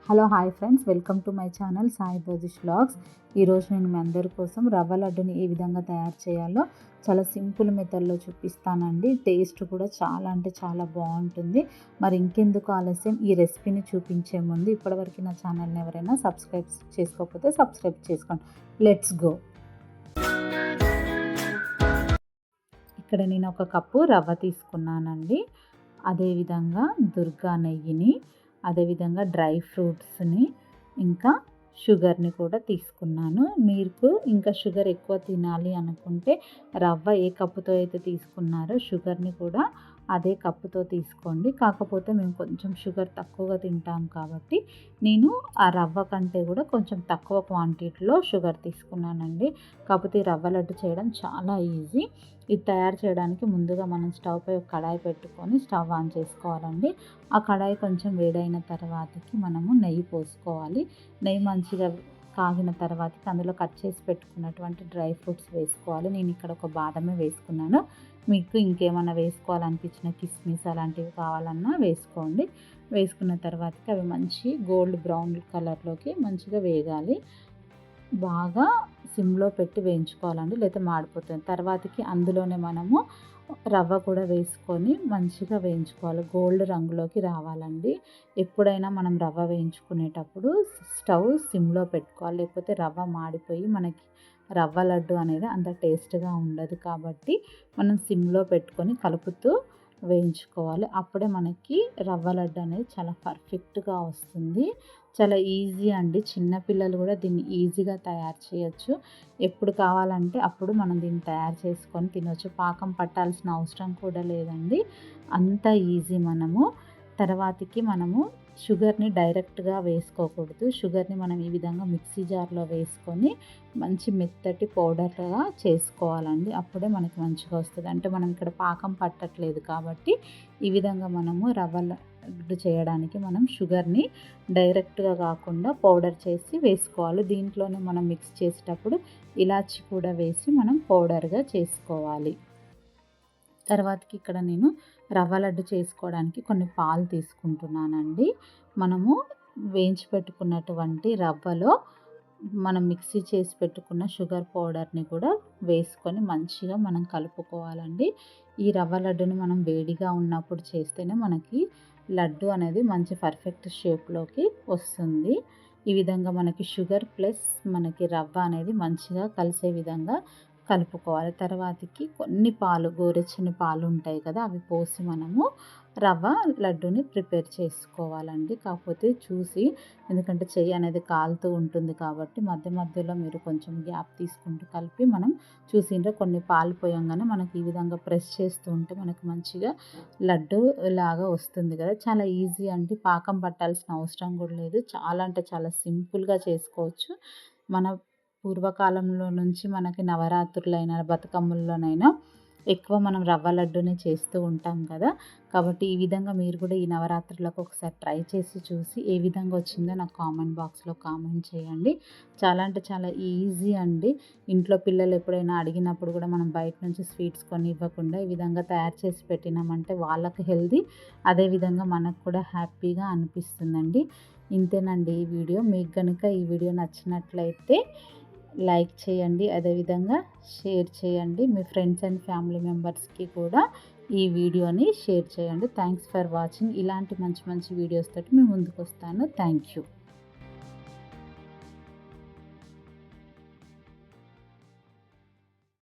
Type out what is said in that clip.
Hello hi friends, welcome to my channel Sai Bajish vlogs. ఈరోజు నేను మీ అందరి కోసం రవ్వ లడ్డుని ఏ విధంగా తయారు చేయాలో చాలా సింపుల్ మెథడ్లో చూపిస్తానండి. టేస్ట్ కూడా చాలా అంటే చాలా బాగుంటుంది. మరి ఇంకెందుకు ఆలస్యం, ఈ రెసిపీని చూపించే ముందు ఇప్పటివరకు నా ఛానల్ని ఎవరైనా సబ్స్క్రైబ్ చేసుకోకపోతే సబ్స్క్రైబ్ చేసుకోండి. Let's go. ఇక్కడ నేను ఒక కప్పు రవ్వ తీసుకున్నానండి. అదేవిధంగా దుర్గా నెయ్యిని, అదేవిధంగా డ్రై ఫ్రూట్స్ని, ఇంకా షుగర్ని కూడా తీసుకున్నాను. మీకు ఇంకా షుగర్ ఎక్కువ తినాలి అనుకుంటే రవ్వ ఏ కప్పుతో అయితే తీసుకున్నారో షుగర్ని కూడా అదే కప్పుతో తీసుకోండి. కాకపోతే మేము కొంచెం షుగర్ తక్కువగా తింటాం కాబట్టి నేను ఆ రవ్వ కంటే కూడా కొంచెం తక్కువ క్వాంటిటీలో షుగర్ తీసుకున్నానండి. కాకపోతే ఈ రవ్వ లడ్డు చేయడం చాలా ఈజీ. ఇది తయారు చేయడానికి ముందుగా మనం స్టవ్ పై ఒక కడాయి పెట్టుకొని స్టవ్ ఆన్ చేసుకోవాలండి. ఆ కడాయి కొంచెం వేడైన తర్వాతకి మనము నెయ్యి పోసుకోవాలి. నెయ్యి మంచిగా కాగిన తర్వాతకి అందులో కట్ చేసి పెట్టుకున్నటువంటి డ్రై ఫ్రూట్స్ వేసుకోవాలి. నేను ఇక్కడ ఒక బాదమే వేసుకున్నాను. మీకు ఇంకేమైనా వేసుకోవాలనిపించిన కిస్మిస్ అలాంటివి కావాలన్నా వేసుకోండి. వేసుకున్న తర్వాతకి అవి మంచి గోల్డ్ బ్రౌన్ కలర్లోకి మంచిగా వేగాలి. బాగా సిమ్లో పెట్టి వేయించుకోవాలండి, లేకపోతే మాడిపోతుంది. తర్వాతకి అందులోనే మనము రవ్వ కూడా వేసుకొని మంచిగా వేయించుకోవాలి. గోల్డ్ రంగులోకి రావాలండి. ఎప్పుడైనా మనం రవ్వ వేయించుకునేటప్పుడు స్టవ్ సిమ్లో పెట్టుకోవాలి, లేకపోతే రవ్వ మాడిపోయి మనకి రవ్వ లడ్డు అనేది అంత టేస్ట్గా ఉండదు. కాబట్టి మనం సిమ్లో పెట్టుకొని కలుపుతూ వేయించుకోవాలి. అప్పుడే మనకి రవ్వ లడ్డు అనేది చాలా పర్ఫెక్ట్గా వస్తుంది. చాలా ఈజీ అండి. చిన్నపిల్లలు కూడా దీన్ని ఈజీగా తయారు చేయొచ్చు. ఎప్పుడు కావాలంటే అప్పుడు మనం దీన్ని తయారు చేసుకొని తినొచ్చు. పాకం పట్టాల్సిన అవసరం కూడా లేదండి. అంత ఈజీ. తర్వాతకి మనము షుగర్ని డైరెక్ట్గా వేసుకోకూడదు. షుగర్ని మనం ఈ విధంగా మిక్సీ జార్లో వేసుకొని మంచి మెత్తటి పౌడర్గా చేసుకోవాలండి. అప్పుడే మనకి మంచిగా వస్తుంది. అంటే మనం ఇక్కడ పాకం పట్టట్లేదు కాబట్టి ఈ విధంగా మనము రవ్వ లడ్డు చేయడానికి మనం షుగర్ని డైరెక్ట్గా కాకుండా పౌడర్ చేసి వేసుకోవాలి. దీంట్లోనే మనం మిక్స్ చేసేటప్పుడు ఇలాచి కూడా వేసి మనం పౌడర్గా చేసుకోవాలి. తర్వాతకి ఇక్కడ నేను రవ్వ లడ్డు చేసుకోవడానికి కొన్ని పాలు తీసుకుంటున్నానండి. మనము వేయించి పెట్టుకున్నటువంటి రవ్వలో మనం మిక్సీ చేసి పెట్టుకున్న షుగర్ పౌడర్ని కూడా వేసుకొని మంచిగా మనం కలుపుకోవాలండి. ఈ రవ్వ లడ్డుని మనం వేడిగా ఉన్నప్పుడు చేస్తేనే మనకి లడ్డు అనేది మంచి పర్ఫెక్ట్ షేప్లోకి వస్తుంది. ఈ విధంగా మనకి షుగర్ ప్లస్ మనకి రవ్వ అనేది మంచిగా కలిసే విధంగా కలుపుకోవాలి. తర్వాతకి కొన్ని పాలు, గోరెచ్చని పాలు ఉంటాయి కదా, అవి పోసి మనము రవ్వ లడ్డుని ప్రిపేర్ చేసుకోవాలండి. కాకపోతే చూసి, ఎందుకంటే చెయ్యి అనేది కాలుతూ ఉంటుంది కాబట్టి మధ్య మధ్యలో మీరు కొంచెం గ్యాప్ తీసుకుంటూ కలిపి మనం చూసిండ్రే కొన్ని పాలు పోయంగానే మనకి ఈ విధంగా ప్రెస్ చేస్తూ ఉంటే మనకి మంచిగా లడ్డు లాగా వస్తుంది కదా. చాలా ఈజీ అండి. పాకం పట్టాల్సిన అవసరం కూడా లేదు. చాలా అంటే చాలా సింపుల్గా చేసుకోవచ్చు. మన పూర్వకాలంలో నుంచి మనకి నవరాత్రులైనా బతుకమ్మల్లోనైనా ఎక్కువ మనం రవ్వ లడ్డునే చేస్తూ ఉంటాం కదా. కాబట్టి ఈ విధంగా మీరు కూడా ఈ నవరాత్రులకు ఒకసారి ట్రై చేసి చూసి ఏ విధంగా వచ్చిందో నాకు కామెంట్ బాక్స్లో కామెంట్ చేయండి. చాలా అంటే చాలా ఈజీ అండి. ఇంట్లో పిల్లలు ఎప్పుడైనా అడిగినప్పుడు కూడా మనం బయట నుంచి స్వీట్స్ కొని ఇవ్వకుండా ఈ విధంగా తయారు చేసి పెట్టినామంటే వాళ్ళకి హెల్దీ, అదేవిధంగా మనకు కూడా హ్యాపీగా అనిపిస్తుందండి. ఇంతేనండి ఈ వీడియో. మీకు కనుక ఈ వీడియో నచ్చినట్లయితే లైక్ చేయండి, అదేవిధంగా షేర్ చేయండి. మీ ఫ్రెండ్స్ అండ్ ఫ్యామిలీ మెంబర్స్కి కూడా ఈ వీడియోని షేర్ చేయండి. Thanks for watching. ఇలాంటి మంచి మంచి వీడియోస్ తోటి మేము ముందుకు వస్తాను. Thank you.